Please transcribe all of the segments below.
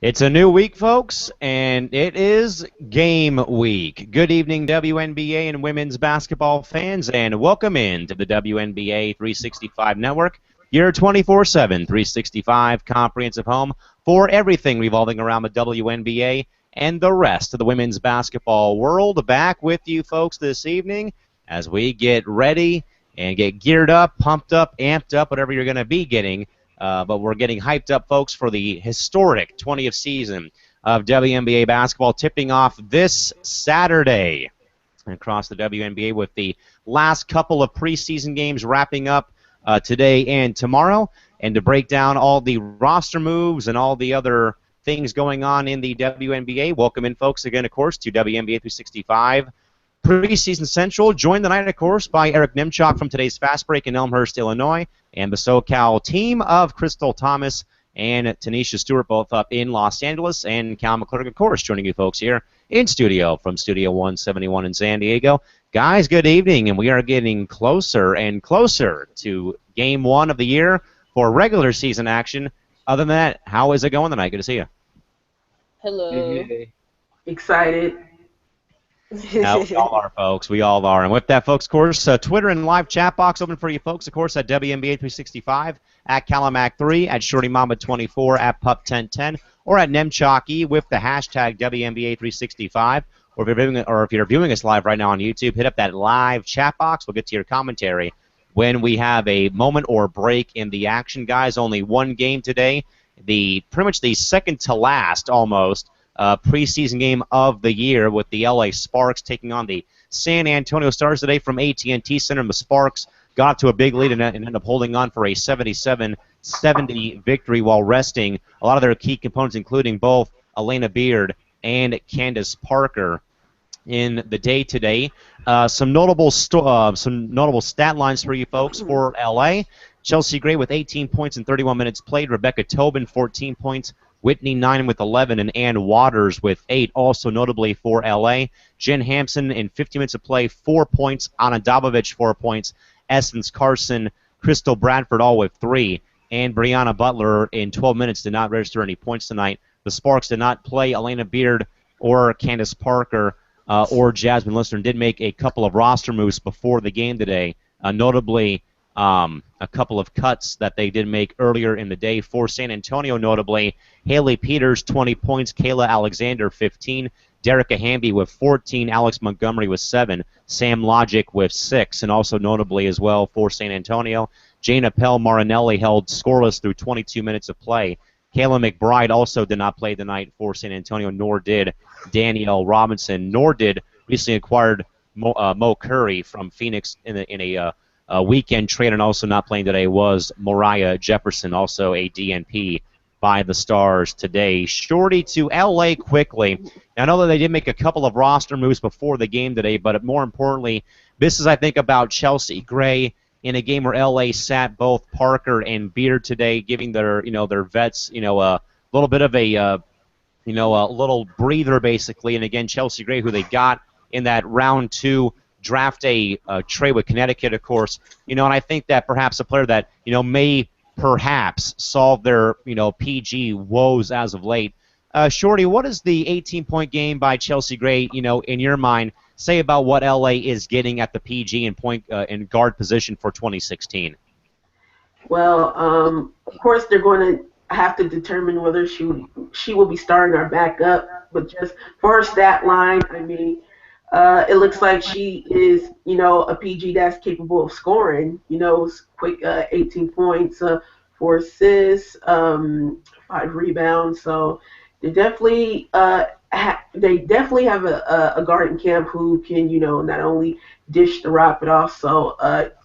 It's a new week, folks, and it is game week. Good evening, WNBA and women's basketball fans, and welcome in to the WNBA 365 Network, your 24/7 365 comprehensive home for everything revolving around the WNBA and the rest of the women's basketball world. Back with you, folks, this evening as we get ready and get geared up, pumped up, amped up, whatever you're going to be getting. But we're getting hyped up, folks, for the historic 20th season of WNBA basketball, tipping off this Saturday across the WNBA with the last couple of preseason games wrapping up today and tomorrow. And to break down all the roster moves and all the other things going on in the WNBA, welcome in, folks, again, of course, to WNBA 365 Preseason Central, joined tonight, of course, by Eric Nimchok from today's Fast Break in Elmhurst, Illinois, and the SoCal team of Crystal Thomas and Tanisha Stewart, both up in Los Angeles, and Cal McClurg, of course, joining you folks here in studio from Studio 171 in San Diego. Guys, good evening, and we are getting closer and closer to Game 1 of the year for regular season action. Other than that, how is it going tonight? Good to see you. Hello. Hey. Excited. We all are, folks. We all are. And with that, folks, of course, Twitter and live chat box open for you folks, of course, at WNBA 365, at Calamac3, at ShortyMama24, at Pup1010, or at Nemchalky with the hashtag WNBA 365. Or if you're viewing us live right now on YouTube, hit up that live chat box. We'll get to your commentary when we have a moment or break in the action, guys. Only one game today, pretty much the second to last, almost, preseason game of the year, with the LA Sparks taking on the San Antonio Stars today from AT&T Center. And the Sparks got to a big lead and ended up holding on for a 77-70 victory while resting a lot of their key components, including both Elena Beard and Candace Parker in the day today. Some notable stat lines for you folks for LA. Chelsea Gray with 18 points in 31 minutes played. Rebecca Tobin, 14 points. Whitney 9 with 11, and Ann Waters with 8, also notably for L.A. Jen Hampson in 50 minutes of play, 4 points. Anna Dabovich, 4 points. Essence Carson, Crystal Bradford, all with 3. And Brianna Butler in 12 minutes did not register any points tonight. The Sparks did not play Elena Beard or Candace Parker or Jasmine Lister, and did make a couple of roster moves before the game today, notably a couple of cuts that they did make earlier in the day. For San Antonio, notably, Haley Peters, 20 points, Kayla Alexander, 15, Derica Hamby with 14, Alex Montgomery with 7, Sam Logic with 6, and also notably as well for San Antonio, Jane Appel Marinelli held scoreless through 22 minutes of play. Kayla McBride also did not play tonight for San Antonio, nor did Danielle Robinson, nor did recently acquired Mo Curry from Phoenix in a weekend trade, and also not playing today was Moriah Jefferson, also a DNP by the Stars today. Shorty, to L.A. quickly. I know that they did make a couple of roster moves before the game today, but more importantly, this is, I think, about Chelsea Gray in a game where L.A. sat both Parker and Beard today, giving their vets a little bit of a little breather, basically. And again, Chelsea Gray, who they got in that round 2 draft a trade with Connecticut, of course, and I think that perhaps a player that may perhaps solve their PG woes as of late. Shorty, what does the 18-point game by Chelsea Gray, in your mind, say about what LA is getting at the PG and point and guard position for 2016? Well, of course they're going to have to determine whether she will be starting our backup. But just for her stat line, I mean, it looks like she is, a PG that's capable of scoring. Quick 18 points, 4 assists, 5 rebounds. So they definitely have a guard in camp who can, not only dish the rock but also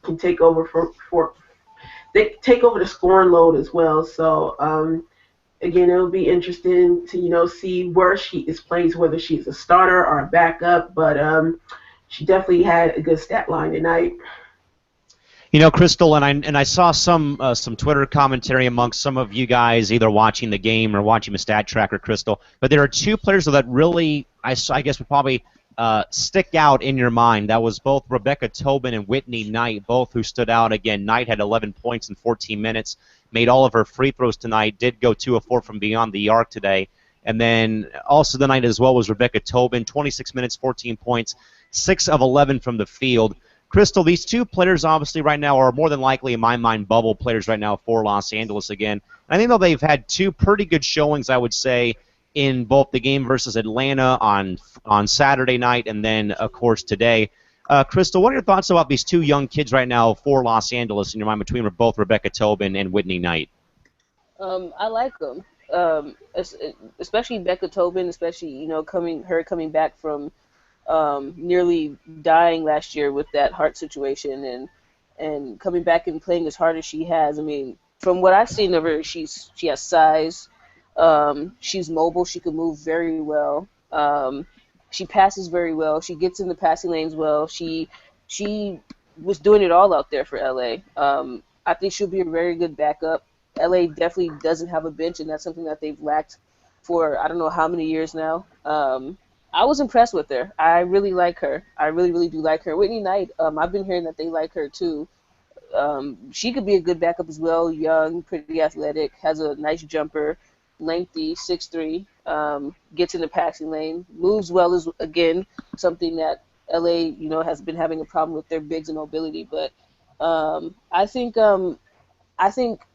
can take over they take over the scoring load as well. So again, it'll be interesting to see where she is placed, whether she's a starter or a backup. But she definitely had a good stat line tonight. Crystal, and I saw some Twitter commentary amongst some of you guys either watching the game or watching the stat tracker, Crystal. But there are two players that really, I guess, would probably stick out in your mind. That was both Rebecca Tobin and Whitney Knight, both who stood out. Again, Knight had 11 points in 14 minutes, made all of her free throws tonight, did go 2 of 4 from beyond the arc today. And then also the night as well was Rebecca Tobin, 26 minutes, 14 points, 6 of 11 from the field. Crystal, these two players obviously right now are more than likely, in my mind, bubble players right now for Los Angeles again. I think though they've had two pretty good showings, I would say, in both the game versus Atlanta on Saturday night and then, of course, today. Crystal, what are your thoughts about these two young kids right now for Los Angeles in your mind between both Rebecca Tobin and Whitney Knight? I like them, especially Becca Tobin, especially coming back from nearly dying last year with that heart situation, and coming back and playing as hard as she has. I mean, from what I've seen of her, she has size. She's mobile. She can move very well. She passes very well. She gets in the passing lanes well. She was doing it all out there for LA. I think she'll be a very good backup. LA definitely doesn't have a bench, and that's something that they've lacked for I don't know how many years now. I was impressed with her. I really like her. I really, really do like her. Whitney Knight, I've been hearing that they like her too. She could be a good backup as well. Young, pretty athletic, has a nice jumper, lengthy, 6'3", gets in the passing lane, moves well is again something that LA, has been having a problem with their bigs and mobility. But I think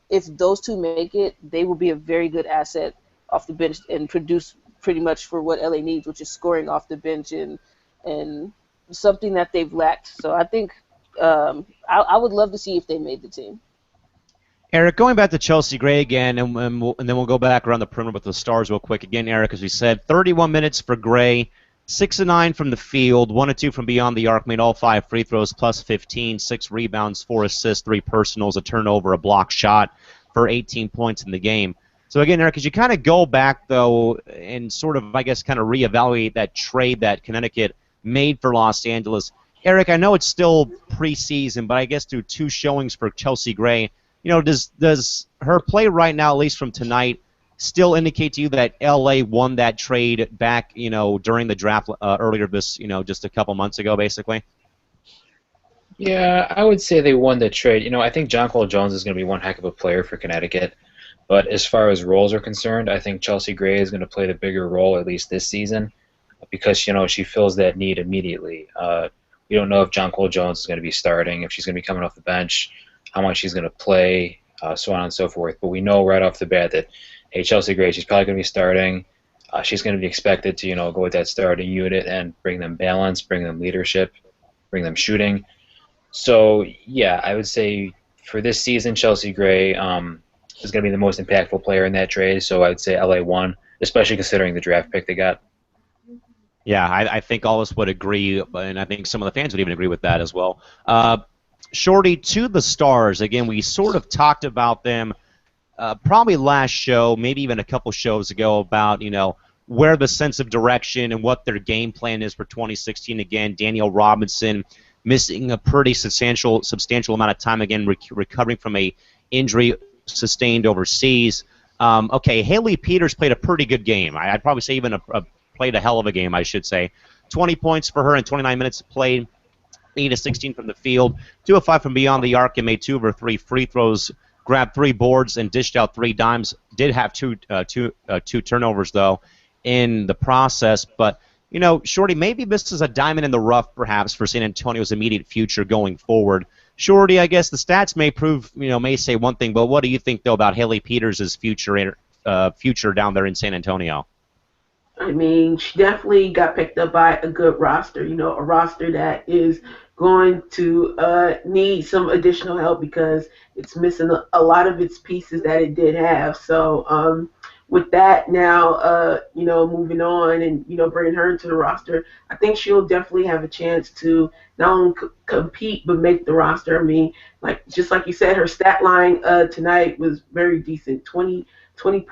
if those two make it, they will be a very good asset off the bench and produce pretty much for what LA needs, which is scoring off the bench and something that they've lacked. So I think I would love to see if they made the team. Eric, going back to Chelsea Gray again, and then we'll go back around the perimeter with the Stars real quick. Again, Eric, as we said, 31 minutes for Gray, 6 of 9 from the field, 1 of 2 from beyond the arc, made all 5 free throws, plus 15, 6 rebounds, 4 assists, 3 personals, a turnover, a block shot for 18 points in the game. So again, Eric, as you kind of go back, though, and sort of, I guess, kind of reevaluate that trade that Connecticut made for Los Angeles, Eric, I know it's still preseason, but I guess through 2 showings for Chelsea Gray, does her play right now, at least from tonight, still indicate to you that LA won that trade back, during the draft earlier this, just a couple months ago, basically? Yeah, I would say they won the trade. I think Jonquel Jones is going to be one heck of a player for Connecticut. But as far as roles are concerned, I think Chelsea Gray is going to play the bigger role, at least this season, because, she fills that need immediately. We don't know if Jonquel Jones is going to be starting, if she's going to be coming off the bench, how much she's going to play, so on and so forth. But we know right off the bat that, hey, Chelsea Gray, she's probably going to be starting. She's going to be expected to, go with that starting unit and bring them balance, bring them leadership, bring them shooting. So, yeah, I would say for this season, Chelsea Gray is going to be the most impactful player in that trade. So I would say LA won, especially considering the draft pick they got. Yeah, I think all of us would agree, and I think some of the fans would even agree with that as well. Shorty, to the Stars, again, we sort of talked about them probably last show, maybe even a couple shows ago, about, where the sense of direction and what their game plan is for 2016. Again, Danielle Robinson missing a pretty substantial amount of time, again, recovering from a injury sustained overseas. Okay, Haley Peters played a pretty good game. I'd probably say even played a hell of a game, I should say. 20 points for her in 29 minutes played, 8 of 16 from the field, 2 of 5 from beyond the arc, and made 2 of her 3 free throws, grabbed 3 boards, and dished out 3 dimes. Did have two turnovers, though, in the process. But, Shorty, maybe this is a diamond in the rough, perhaps, for San Antonio's immediate future going forward. Shorty, I guess the stats may prove, may say one thing, but what do you think, though, about Haley Peters' future down there in San Antonio? I mean, she definitely got picked up by a good roster, a roster that is going to need some additional help because it's missing a lot of its pieces that it did have. So with that now, moving on and, bringing her into the roster, I think she'll definitely have a chance to not only compete but make the roster. I mean, just like you said, her stat line tonight was very decent, 20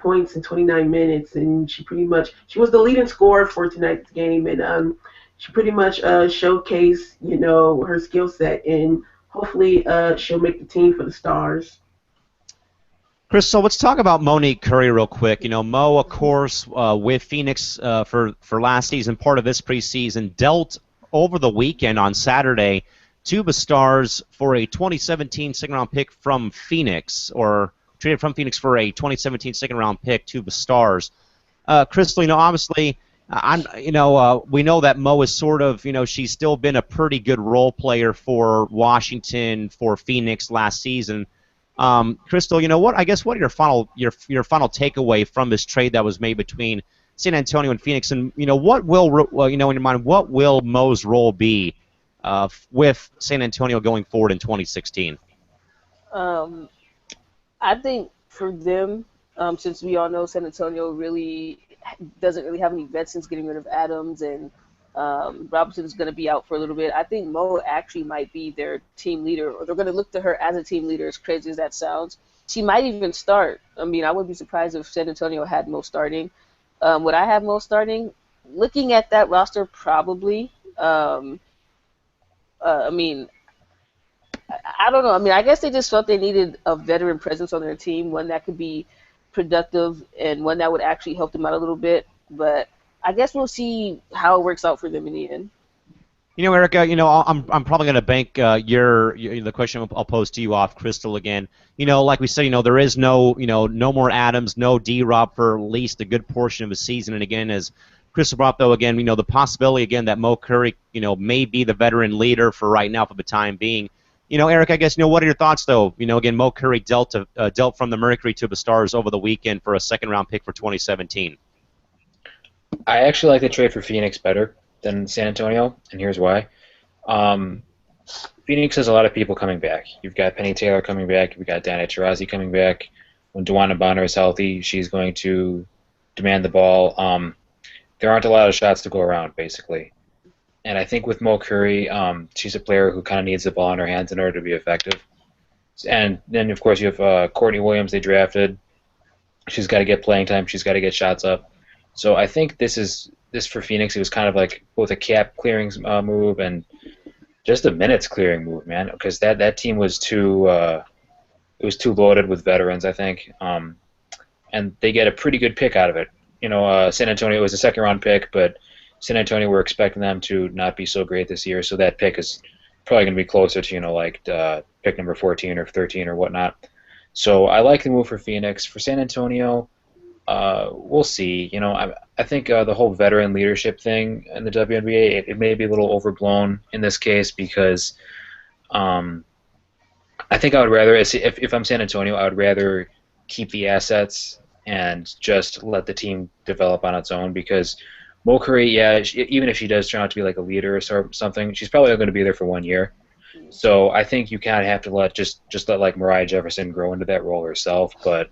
points in 29 minutes, and she was the leading scorer for tonight's game, and she pretty much showcased, her skill set, and hopefully she'll make the team for the Stars. Crystal, let's talk about Monique Curry real quick. Mo, of course, with Phoenix for last season, part of this preseason, dealt over the weekend on Saturday to the Stars for a 2017 second-round pick from Phoenix, or traded from Phoenix for a 2017 second-round pick to the Stars. Crystal, obviously, we know that Mo is sort of, she's still been a pretty good role player for Washington, for Phoenix last season. Crystal, what are your final takeaway from this trade that was made between San Antonio and Phoenix, and what will in your mind, what will Mo's role be with San Antonio going forward in 2016? I think for them, since we all know San Antonio really doesn't really have any vets since getting rid of Adams, and Robinson is going to be out for a little bit, I think Mo actually might be their team leader, or they're going to look to her as a team leader, as crazy as that sounds. She might even start. I mean, I wouldn't be surprised if San Antonio had Mo starting. Would I have Mo starting? Looking at that roster, probably. I mean, I don't know. I mean, I guess they just felt they needed a veteran presence on their team, one that could be productive and one that would actually help them out a little bit. But I guess we'll see how it works out for them in the end. Erica, I'm probably going to bank the question I'll pose to you off Crystal again. Like we said, there is no more Adams, no D-Rob for at least a good portion of the season. And again, as Crystal brought up, though, again, the possibility again that Mo Curry, may be the veteran leader for right now for the time being. Eric, I guess, what are your thoughts, though? Again, Mo Curry dealt from the Mercury to the Stars over the weekend for a second-round pick for 2017. I actually like the trade for Phoenix better than San Antonio, and here's why. Phoenix has a lot of people coming back. You've got Penny Taylor coming back. You've got Diana Taurasi coming back. When DeWanna Bonner is healthy, she's going to demand the ball. There aren't a lot of shots to go around, basically. And I think with Mo Curry, she's a player who kind of needs the ball in her hands in order to be effective. And then, of course, you have Courtney Williams they drafted. She's got to get playing time. She's got to get shots up. So I think this for Phoenix, it was kind of like both a cap clearing move and just a minutes clearing move, man, because that team was too loaded with veterans, I think, and they get a pretty good pick out of it. San Antonio was a second-round pick, but San Antonio were expecting them to not be so great this year, so that pick is probably going to be closer to pick number 14 or 13 or whatnot. So I like the move for Phoenix. For San Antonio, we'll see. I think the whole veteran leadership thing in the WNBA, it may be a little overblown in this case because I think I would rather, if I'm San Antonio, I would rather keep the assets and just let the team develop on its own because Mo Curry, even if she does turn out to be like a leader or something, she's probably going to be there for 1 year. So I think you kind of have to let like Mariah Jefferson grow into that role herself, but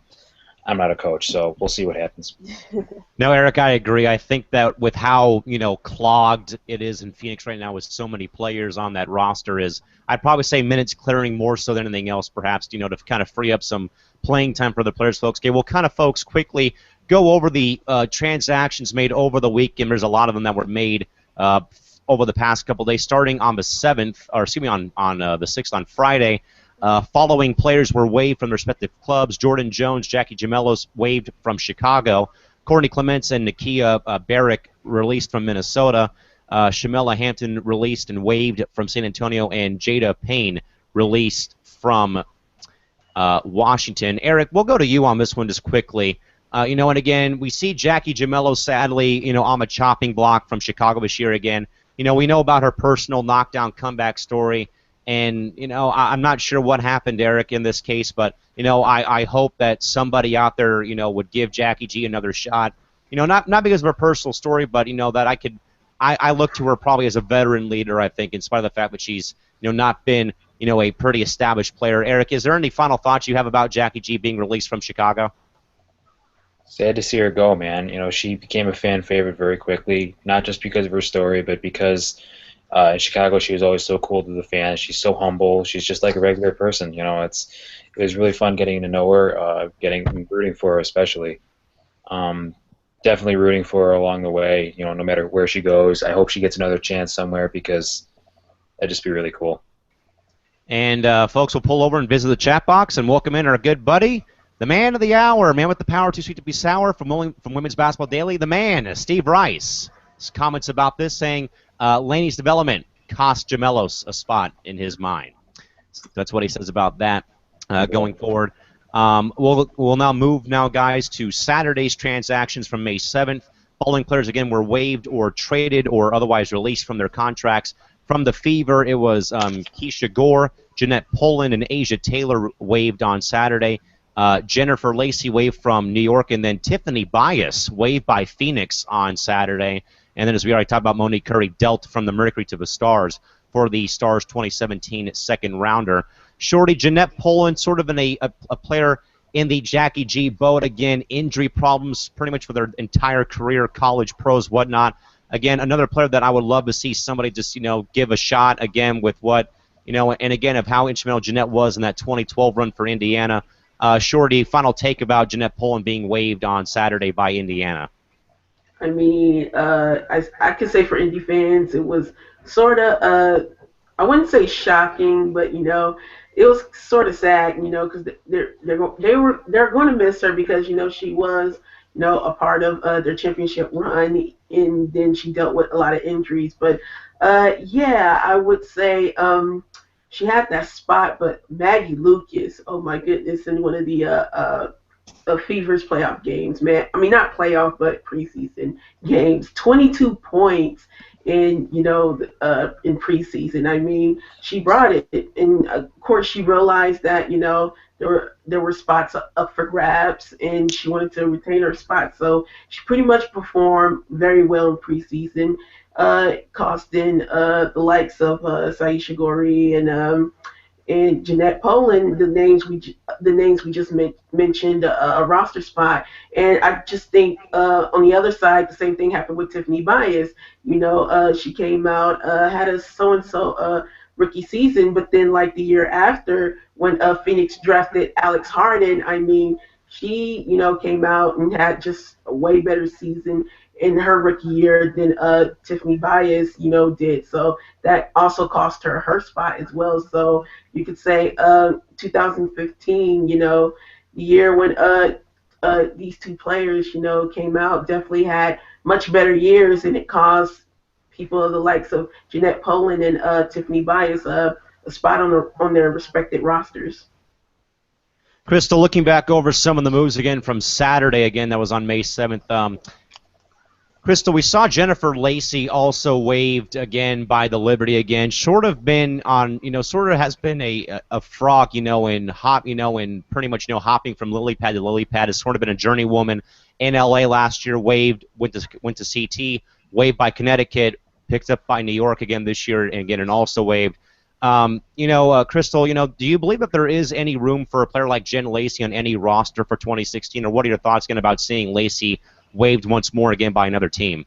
I'm not a coach, so we'll see what happens. No, Eric, I agree. I think that with how clogged it is in Phoenix right now with so many players on that roster, I'd probably say minutes clearing more so than anything else, perhaps to kind of free up some playing time for the players, folks. Okay, we'll kind of, folks, quickly go over the transactions made over the weekend. There's a lot of them that were made over the past couple days, starting on the 7th, or excuse me, on the 6th on Friday. Following players were waived from their respective clubs: Jordan Jones, Jackie Gemelos waived from Chicago, Courtney Clements and Nakia Barrick released from Minnesota, Shamela Hampton released and waived from San Antonio, and Jada Payne released from Washington. Eric, we'll go to you on this one just quickly. And again, we see Jackie Gemelos sadly, on the chopping block from Chicago this year again. We know about her personal knockdown comeback story. And, I'm not sure what happened, Eric, in this case, but, I hope that somebody out there, would give Jackie G another shot. Not because of her personal story, but, that I look to her probably as a veteran leader, I think, in spite of the fact that she's, not been, a pretty established player. Eric, is there any final thoughts you have about Jackie G being released from Chicago? Sad to see her go, man. She became a fan favorite very quickly, not just because of her story, but because in Chicago, she was always so cool to the fans. She's so humble. She's just like a regular person. It was really fun getting to know her, rooting for her especially. Definitely rooting for her along the way. No matter where she goes, I hope she gets another chance somewhere because that'd just be really cool. And folks, will pull over and visit the chat box and welcome in our good buddy, the man of the hour, man with the power too sweet to be sour from Women's Basketball Daily, the man, Steve Rice. His comments about this saying, Laney's development cost Gemelos a spot in his mind. So that's what he says about that going forward. We'll now move guys, to Saturday's transactions from May 7th. Following players, again, were waived or traded or otherwise released from their contracts. From the Fever, it was Keisha Gore, Jeanette Poland, and Asia Taylor waived on Saturday. Jennifer Lacey waived from New York, and then Tiffany Bias waived by Phoenix on Saturday. And then, as we already talked about, Monique Curry dealt from the Mercury to the Stars for the Stars 2017 second rounder. Shorty, Jeanette Poland, sort of a player in the Jackie G boat. Again, injury problems pretty much for their entire career, college, pros, whatnot. Again, another player that I would love to see somebody just, give a shot again with what, and again, of how instrumental Jeanette was in that 2012 run for Indiana. Shorty, final take about Jeanette Poland being waived on Saturday by Indiana. I mean, I could say for Indy fans, it was sort of, I wouldn't say shocking, but it was sort of sad, because they're going to miss her because she was a part of their championship run, and then she dealt with a lot of injuries. But yeah, I would say she had that spot, but Maggie Lucas, oh my goodness, in one of the Fever's playoff games, man. I mean, not playoff, but preseason games. 22 points in in preseason. I mean, she brought it, and of course, she realized that there were spots up for grabs, and she wanted to retain her spot. So she pretty much performed very well in preseason, costing the likes of Saisha Gori and Jeanette Poland, the names we just mentioned, a roster spot. And I just think on the other side, the same thing happened with Tiffany Bias. She came out, had a so-and-so rookie season, but then like the year after when Phoenix drafted Alex Harden, I mean, she, came out and had just a way better season in her rookie year than Tiffany Bias, did. So that also cost her spot as well. So you could say 2015, the year when these two players, came out, definitely had much better years, and it caused people of the likes of Jeanette Poland and Tiffany Bias a spot on their respected rosters. Crystal, looking back over some of the moves again from Saturday, again, that was on May 7th. Crystal, we saw Jennifer Lacey also waived again by the Liberty again. Sort of has been a frog, in pretty much, hopping from lily pad to lily pad. Has sort of been a journeywoman in LA last year. Waived, went to CT, waived by Connecticut, picked up by New York again this year, and also waived. Crystal, do you believe that there is any room for a player like Jen Lacey on any roster for 2016, or what are your thoughts again about seeing Lacey waived once more again by another team?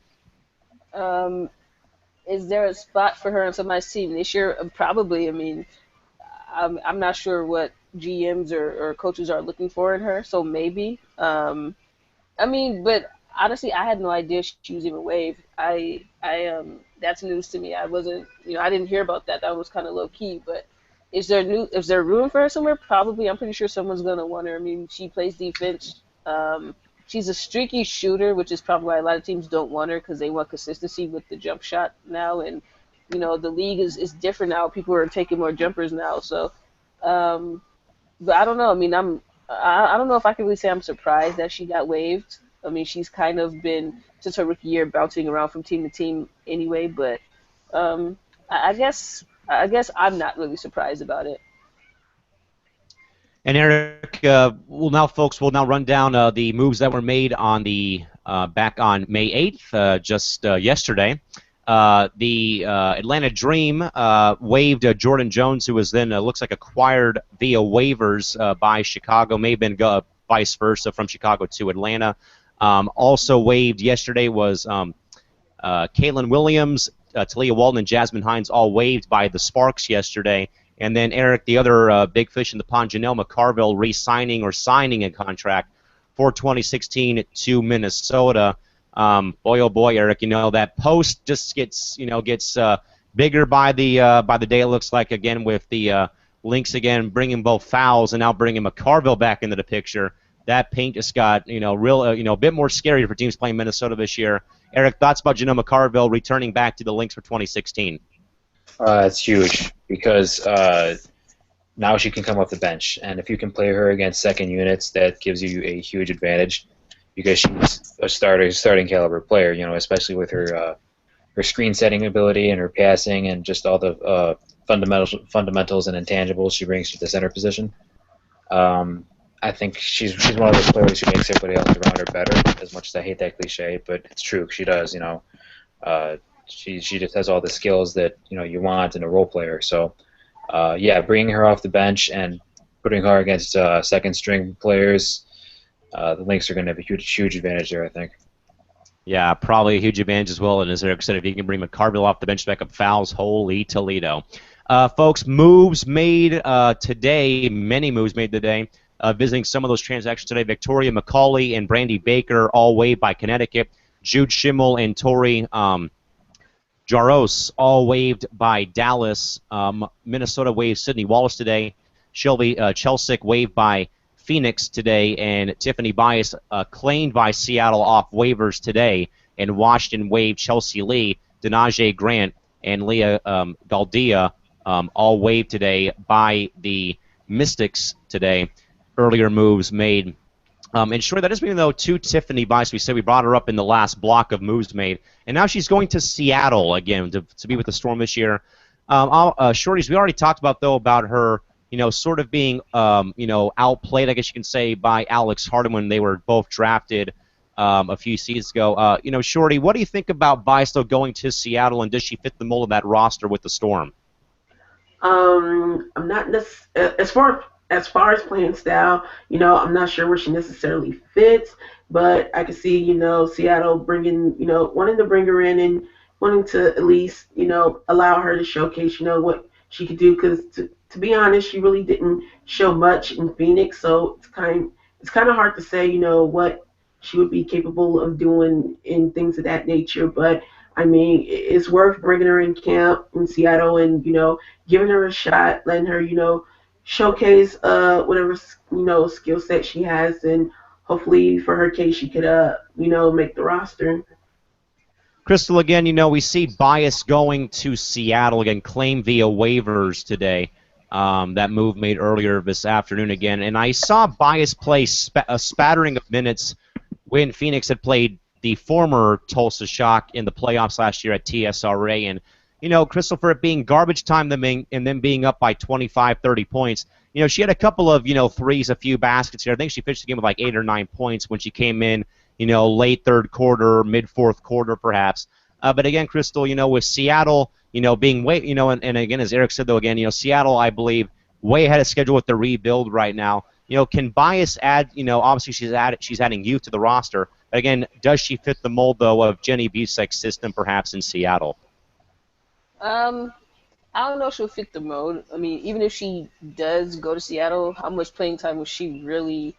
Is there a spot for her on somebody's team this year? Probably. I mean, I'm not sure what GMs or coaches are looking for in her, so maybe. But honestly, I had no idea she was even waived. That's news to me. I wasn't, I didn't hear about that. That was kind of low key. But is there room for her somewhere? Probably. I'm pretty sure someone's gonna want her. I mean, she plays defense. She's a streaky shooter, which is probably why a lot of teams don't want her because they want consistency with the jump shot now. And, the league is different now. People are taking more jumpers now. So, but I don't know. I mean, I don't know if I can really say I'm surprised that she got waived. I mean, she's kind of been, since her rookie year, bouncing around from team to team anyway. But I guess I'm not really surprised about it. And Eric, we'll now run down the moves that were made on the back on May 8th, just yesterday. The Atlanta Dream waived Jordan Jones, who was then looks like acquired via waivers by Chicago. May have been vice versa from Chicago to Atlanta. Also waived yesterday was Caitlin Williams, Talia Walton, and Jasmine Hines, all waived by the Sparks yesterday. And then, Eric, the other big fish in the pond, Janelle McCarville, re-signing or signing a contract for 2016 to Minnesota. Boy, oh boy, Eric, that post just gets bigger by the day. It looks like, again, with the Lynx again bringing both fouls and now bringing McCarville back into the picture. That paint just got a bit more scary for teams playing Minnesota this year. Eric, thoughts about Janelle McCarville returning back to the Lynx for 2016? It's huge because now she can come off the bench, and if you can play her against second units, that gives you a huge advantage because she's a starting caliber player. Especially with her screen setting ability and her passing and just all the fundamentals and intangibles she brings to the center position. I think she's one of those players who makes everybody else around her better. As much as I hate that cliche, but it's true. She does. She just has all the skills that you want in a role player. So yeah, bringing her off the bench and putting her against second string players, the Lynx are going to have a huge advantage there, I think. Yeah, probably a huge advantage as well. And as Eric said, if you can bring McCarville off the bench to back up fouls, holy Toledo. Folks, moves made today, many moves made today. Visiting some of those transactions today, Victoria McCauley and Brandy Baker all waived by Connecticut. Jude Schimmel and Tori Jaros all waived by Dallas. Minnesota waived Sydney Wallace today. Shelby Chelsick waived by Phoenix today, and Tiffany Bias claimed by Seattle off waivers today, and Washington waived Chelsea Lee, Denaje Grant, and Leah Galdia all waived today by the Mystics today. Earlier moves made. And sure, that does mean, though, to Tiffany Bice. We said we brought her up in the last block of moves made. And now she's going to Seattle again to be with the Storm this year. Shorties, we already talked about, though, about her, sort of being, outplayed, I guess you can say, by Alex Harden when they were both drafted a few seasons ago. Shorty, what do you think about Bice, though, going to Seattle, and does she fit the mold of that roster with the Storm? I'm not as far as playing style, I'm not sure where she necessarily fits, but I can see, Seattle wanting to bring her in and wanting to at least, allow her to showcase, what she could do. Because to be honest, she really didn't show much in Phoenix, so it's kind of hard to say, what she would be capable of doing in things of that nature. But I mean, it's worth bringing her in camp in Seattle and, giving her a shot, letting her, showcase whatever skill set she has, and hopefully for her case she could make the roster. Crystal, again, we see Bias going to Seattle again, claimed via waivers today. That move made earlier this afternoon again, and I saw Bias play a spattering of minutes when Phoenix had played the former Tulsa Shock in the playoffs last year at TSRA, and Crystal, for it being garbage time and then being up by 25, 30 points, she had a couple of, threes, a few baskets here. I think she finished the game with like 8 or 9 points when she came in, late third quarter, mid fourth quarter perhaps. But again, Crystal, with Seattle, being way, and again, as Eric said, though, again, Seattle, I believe, way ahead of schedule with the rebuild right now. Can Bias add, obviously she's adding youth to the roster. But again, does she fit the mold, though, of Jenny Busek's system perhaps in Seattle? I don't know if she'll fit the mold. I mean, even if she does go to Seattle, how much playing time will she really,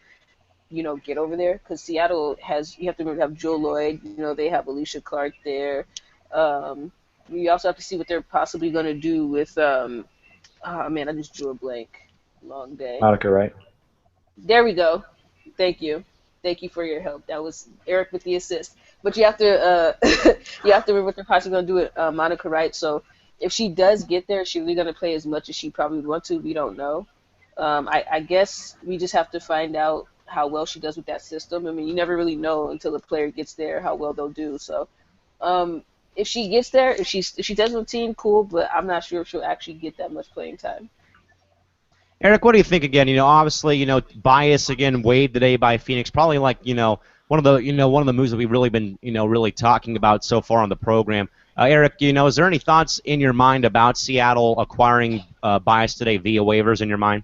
get over there? Because Seattle you have to remember, have Joe Lloyd. They have Alicia Clark there. We also have to see what they're possibly going to do with, oh man, I just drew a blank. Long day. Monica Wright. There we go. Thank you. Thank you for your help. That was Eric with the assist. But you have to remember what they're possibly going to do with Monica Wright. So if she does get there, she's really going to play as much as she probably would want to. We don't know. I guess we just have to find out how well she does with that system. I mean, you never really know until the player gets there how well they'll do. So if she gets there, if she does with the team, cool. But I'm not sure if she'll actually get that much playing time. Eric, what do you think again? Obviously, Bias again waived today by Phoenix. Probably like one of the moves that we've really been really talking about so far on the program. Eric, is there any thoughts in your mind about Seattle acquiring Bias today via waivers in your mind?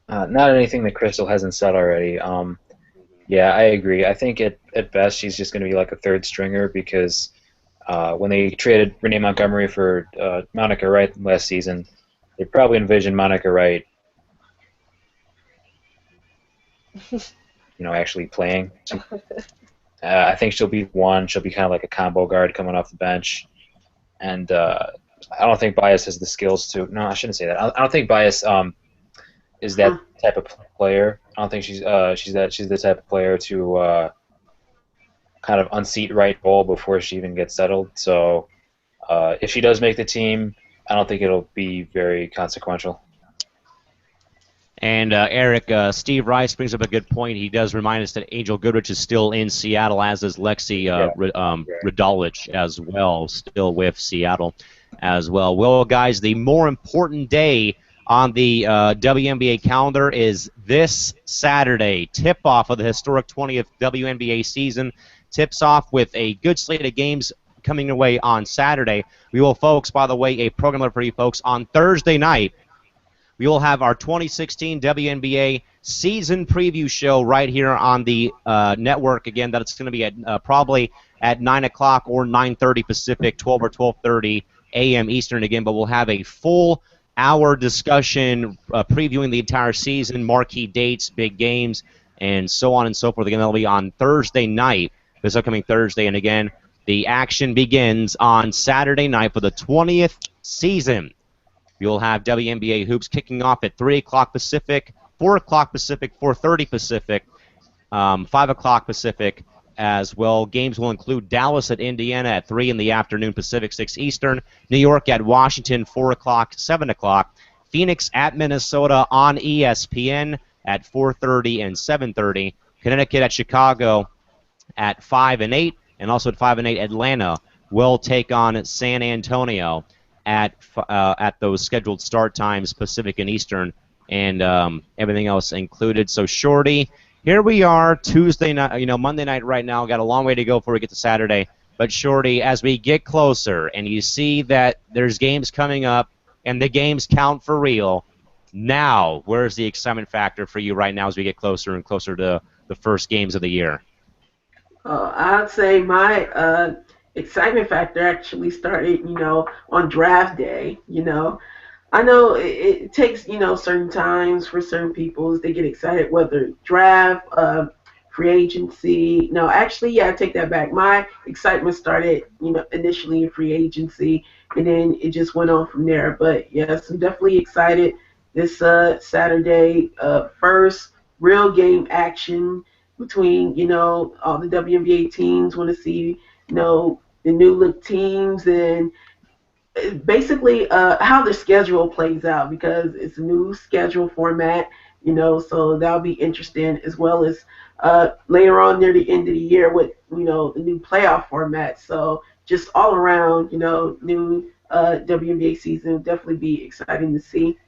Not anything that Crystal hasn't said already. Yeah, I agree. I think at best she's just going to be like a third stringer because when they traded Renee Montgomery for Monica Wright last season, they probably envisioned Monica Wright, actually playing. I think she'll be one. She'll be kind of like a combo guard coming off the bench. And I don't think Bias has the skills to. No, I shouldn't say that. I don't think Bias is that type of player. I don't think she's the type of player to kind of unseat Wright Bowl before she even gets settled. So if she does make the team, I don't think it'll be very consequential. And Eric, Steve Rice brings up a good point. He does remind us that Angel Goodrich is still in Seattle, as is Lexi Radulich as well, still with Seattle as well. Well, guys, the more important day on the WNBA calendar is this Saturday, tip-off of the historic 20th WNBA season. Tips off with a good slate of games coming away on Saturday. We will, folks, by the way, a program alert for you folks on Thursday night. We will have our 2016 WNBA season preview show right here on the network. Again, that's going to be at probably at 9 o'clock or 9:30 Pacific, 12 or 12:30 a.m. Eastern again. But we'll have a full hour discussion previewing the entire season, marquee dates, big games, and so on and so forth. Again, that'll be on Thursday night, this upcoming Thursday. And again, the action begins on Saturday night for the 20th season. You'll have WNBA hoops kicking off at 3 o'clock Pacific, 4 o'clock Pacific, 4:30 Pacific, 5 o'clock Pacific as well. Games will include Dallas at Indiana at 3 in the afternoon Pacific, 6 Eastern. New York at Washington, 4 o'clock, 7 o'clock. Phoenix at Minnesota on ESPN at 4:30 and 7:30. Connecticut at Chicago at 5 and 8. And also at 5 and 8, Atlanta will take on San Antonio at those scheduled start times, Pacific and Eastern, and everything else included. So, Shorty, here we are, Tuesday night, Monday night right now. Got a long way to go before we get to Saturday. But, Shorty, as we get closer and you see that there's games coming up and the games count for real, now, where's the excitement factor for you right now as we get closer and closer to the first games of the year? I'd say my excitement factor actually started, on draft day. I know it takes, certain times for certain people as they get excited, whether draft, free agency. No, actually, yeah, I take that back. My excitement started, initially in free agency, and then it just went on from there. But yes, I'm definitely excited this Saturday. First real game action between, all the WNBA teams. Want to see, the new look teams and basically how the schedule plays out, because it's a new schedule format, so that'll be interesting, as well as later on near the end of the year with, the new playoff format. So just all around, new WNBA season, definitely be exciting to see.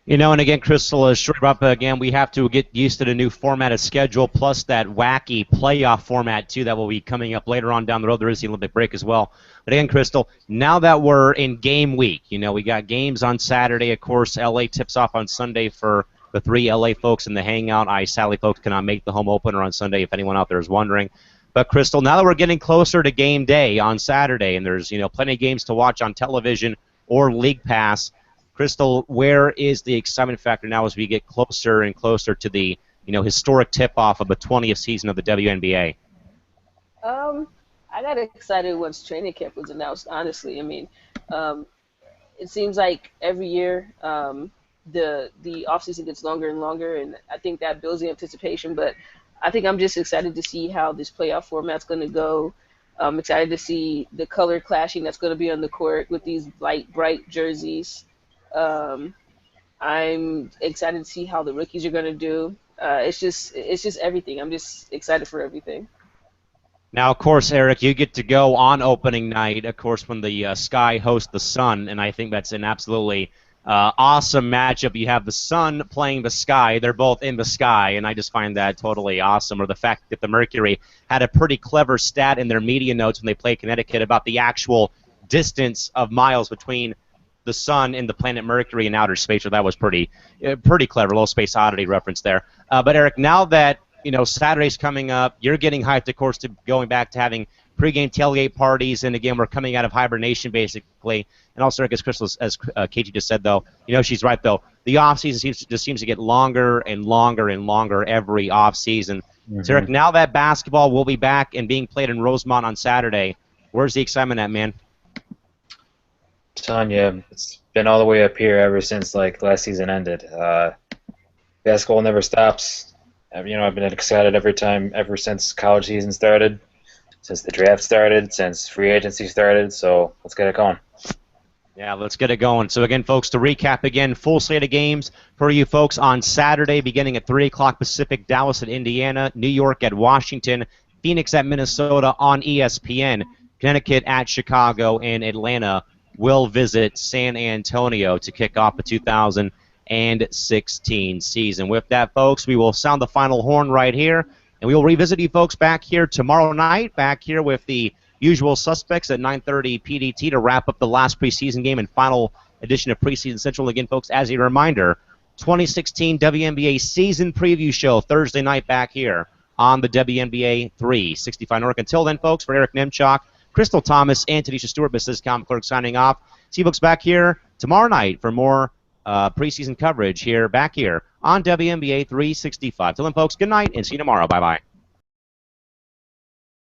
And again, Crystal, as short up again, we have to get used to the new format of schedule, plus that wacky playoff format, too, that will be coming up later on down the road. There is the Olympic break as well. But again, Crystal, now that we're in game week, we got games on Saturday. Of course, L.A. tips off on Sunday for the 3 L.A. folks in the hangout. Sally folks cannot make the home opener on Sunday, if anyone out there is wondering. But, Crystal, now that we're getting closer to game day on Saturday, and there's, plenty of games to watch on television or League Pass, Crystal, where is the excitement factor now as we get closer and closer to the historic tip-off of the 20th season of the WNBA? I got excited once training camp was announced, honestly. I mean, it seems like every year the offseason gets longer and longer, and I think that builds the anticipation. But I think I'm just excited to see how this playoff format's going to go. I'm excited to see the color clashing that's going to be on the court with these light, bright jerseys. I'm excited to see how the rookies are going to do. It's just everything. I'm just excited for everything. Now, of course, Eric, you get to go on opening night, of course, when the Sky hosts the Sun, and I think that's an absolutely awesome matchup. You have the Sun playing the Sky. They're both in the sky, and I just find that totally awesome. Or the fact that the Mercury had a pretty clever stat in their media notes when they played Connecticut about the actual distance of miles between the Sun and the planet Mercury in outer space. So that was pretty clever, little space oddity reference there. But Eric, now that Saturday's coming up, you're getting hyped, of course, to going back to having pregame tailgate parties, and again, we're coming out of hibernation basically. And also, Eric, as Crystal, as Katie just said, though, she's right though. The off season seems to get longer and longer and longer every off season. Mm-hmm. So Eric, now that basketball will be back and being played in Rosemont on Saturday, where's the excitement at, man? Telling you, it's been all the way up here ever since last season ended. Basketball never stops. I've been excited every time ever since college season started, since the draft started, since free agency started. So let's get it going. Yeah, let's get it going. So again, folks, to recap again, full slate of games for you folks on Saturday, beginning at 3 o'clock Pacific, Dallas at Indiana, New York at Washington, Phoenix at Minnesota on ESPN, Connecticut at Chicago, and Atlanta will visit San Antonio to kick off the 2016 season. With that, folks, we will sound the final horn right here, and we will revisit you folks back here tomorrow night, back here with the usual suspects at 9:30 PDT to wrap up the last preseason game and final edition of Preseason Central. Again, folks, as a reminder, 2016 WNBA season preview show Thursday night back here on the WNBA 365 Network. Until then, folks, for Eric Nemchok, Crystal Thomas, and Tanisha Stewart, Mrs. Comic Clerk signing off. See you folks back here tomorrow night for more preseason coverage here back here on WNBA 365. Till then, folks, good night and see you tomorrow. Bye-bye.